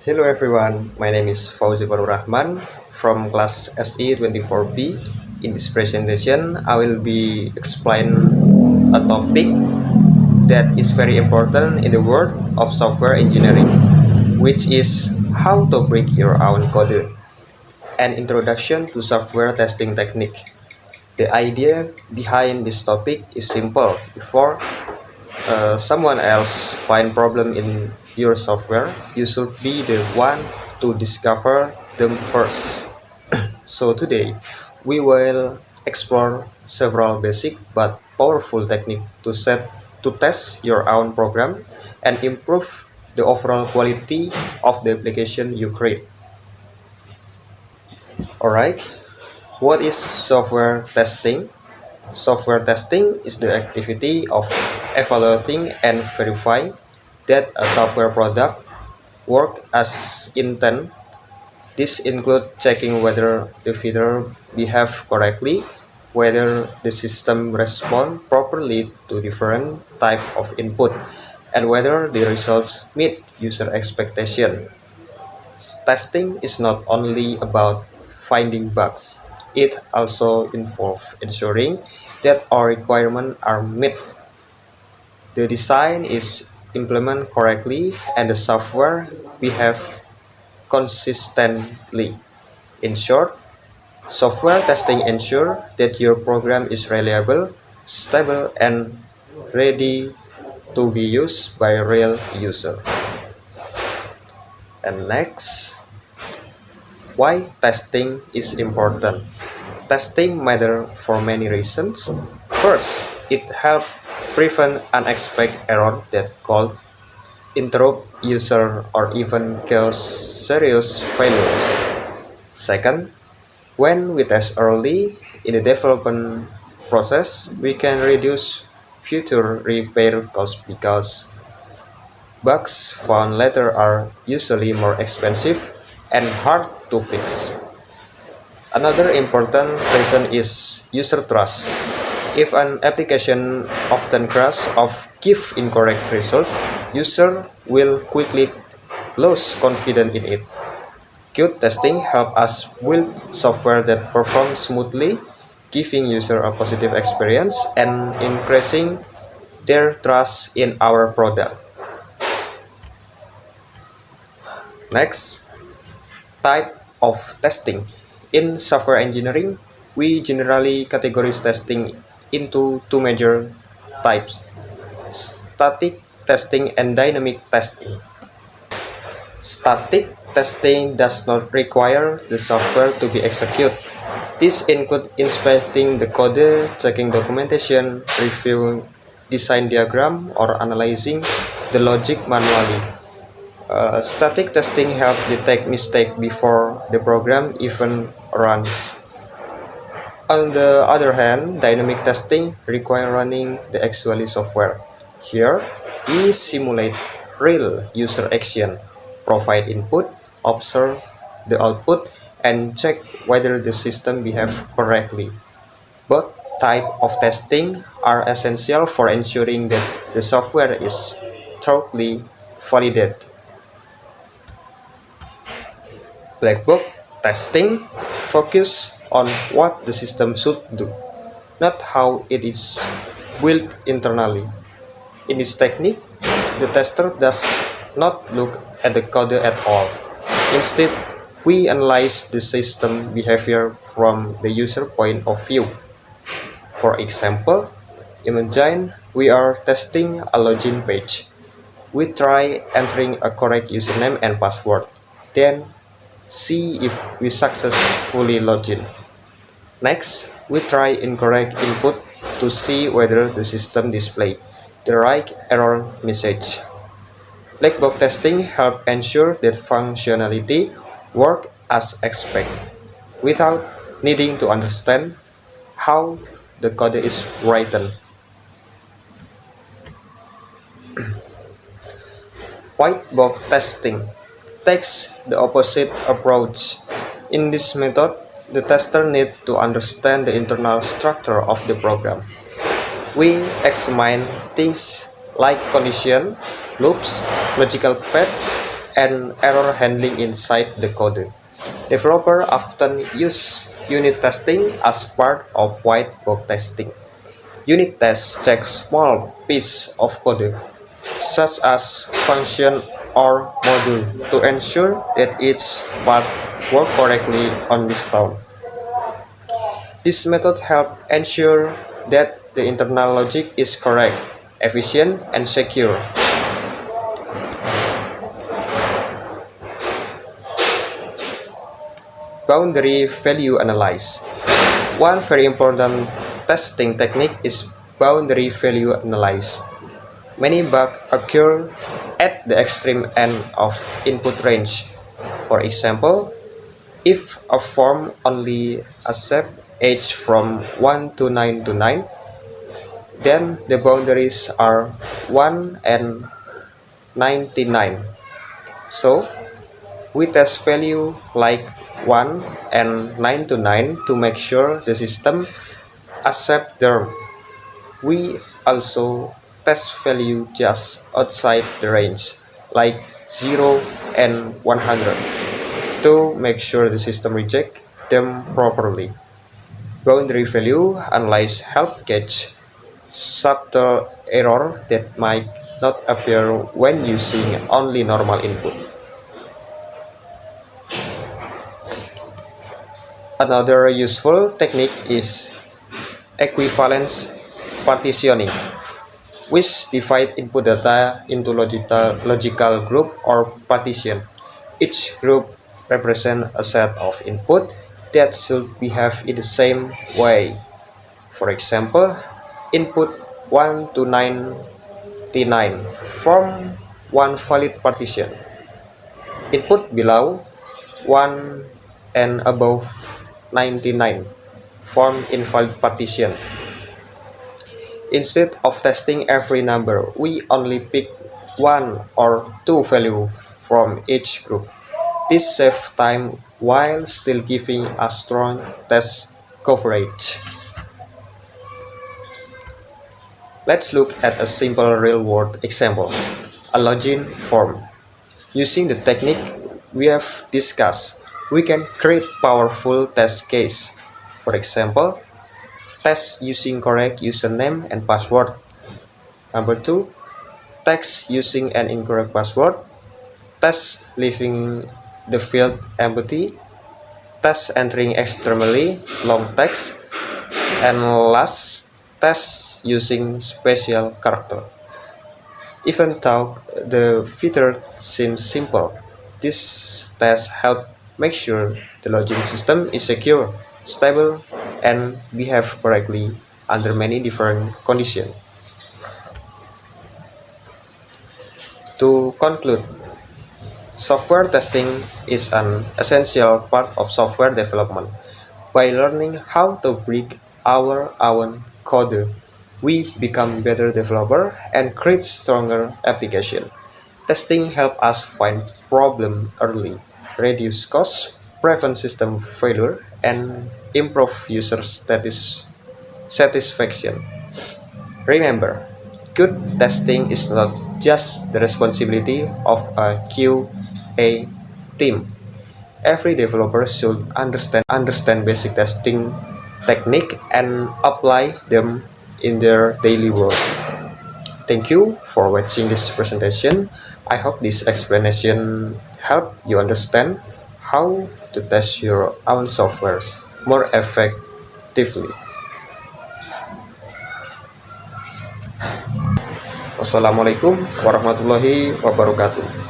Hello everyone, my name is Fauzi Barur Rahman from class SE24B. In this presentation, I will be explain a topic that is very important in the world of software engineering, which is how to break your own code. An introduction to software testing technique. The idea behind this topic is simple. Before someone else find problem in your software, you should be the one to discover them first. So today we will explore several basic but powerful techniques to test your own program and improve the overall quality of the application you create. Alright, what is software testing? Software testing is the activity of evaluating and verifying that a software product works as intended. This includes checking whether the feature behave correctly, whether the system responds properly to different type of input, and whether the results meet user expectation. Testing is not only about finding bugs, it also involves ensuring that our requirements are met, the design is implemented correctly, and the software behave consistently. In short, software testing ensures that your program is reliable, stable, and ready to be used by real users. And next, why testing is important. Testing matters for many reasons. First, it helps prevent unexpected errors that could interrupt user or even cause serious failures. Second, when we test early in the development process, we can reduce future repair costs because bugs found later are usually more expensive and hard to fix. Another important reason is user trust. If an application often crashes or gives incorrect result, user will quickly lose confidence in it. Good testing helps us build software that performs smoothly, giving user a positive experience and increasing their trust in our product. Next, type of testing. In software engineering, we generally categorize testing into two major types: static testing and dynamic testing. Static testing does not require the software to be executed. This includes inspecting the code, checking documentation, reviewing design diagram, or analyzing the logic manually. Static testing helps detect mistakes before the program even runs. On the other hand, dynamic testing requires running the actual software. Here, we simulate real user action, provide input, observe the output, and check whether the system behaves correctly. Both types of testing are essential for ensuring that the software is thoroughly validated. Black box testing focuses on what the system should do, not how it is built internally. In this technique, the tester does not look at the code at all. Instead, we analyze the system behavior from the user point of view. For example, imagine we are testing a login page. We try entering a correct username and password, then see if we successfully log in. Next, we try incorrect input to see whether the system displays the right error message. Black box testing helps ensure that functionality works as expected without needing to understand how the code is written. White box testing takes the opposite approach. In this method, the tester needs to understand the internal structure of the program. We examine things like condition, loops, logical paths, and error handling inside the code. Developers often use unit testing as part of white box testing. Unit tests check small pieces of code, such as function or module, to ensure that each part works correctly on this tool. This method helps ensure that the internal logic is correct, efficient, and secure. Boundary value analysis. One very important testing technique is boundary value analysis. Many bugs occur at the extreme end of input range. For example, if a form only accepts age from 1 to 9, then the boundaries are 1 and 99. So, we test value like 1 and 9 to make sure the system accepts them. We also test value just outside the range, like 0 and 100, to make sure the system rejects them properly. Boundary value analysis help catch subtle error that might not appear when using only normal input. Another useful technique is equivalence partitioning, which divide input data into logical group or partition. Each group represents a set of input that should behave in the same way. For example, input 1 to 99 form one valid partition. Input below 1 and above 99 form invalid partition. Instead of testing every number, we only pick 1 or 2 values from each group. This saves time while still giving a strong test coverage. Let's look at a simple real-world example, a login form. Using the technique we have discussed, we can create powerful test case. For example, test using correct username and password. Number 2, text using an incorrect password. Test leaving the field empty. Test entering extremely long text. And last, test using special character. Even though the feature seems simple, this test help make sure the login system is secure, stable, and behave correctly under many different conditions. To conclude, software testing is an essential part of software development. By learning how to break our own code, we become better developer and create stronger application. Testing helps us find problems early, reduce costs, prevent system failure, and improve user satisfaction. Remember, good testing is not just the responsibility of a QA team. Every developer should understand basic testing technique and apply them in their daily work. Thank you for watching this presentation. I hope this explanation helped you understand how to test your own software more effectively. Wassalamualaikum warahmatullahi wabarakatuh.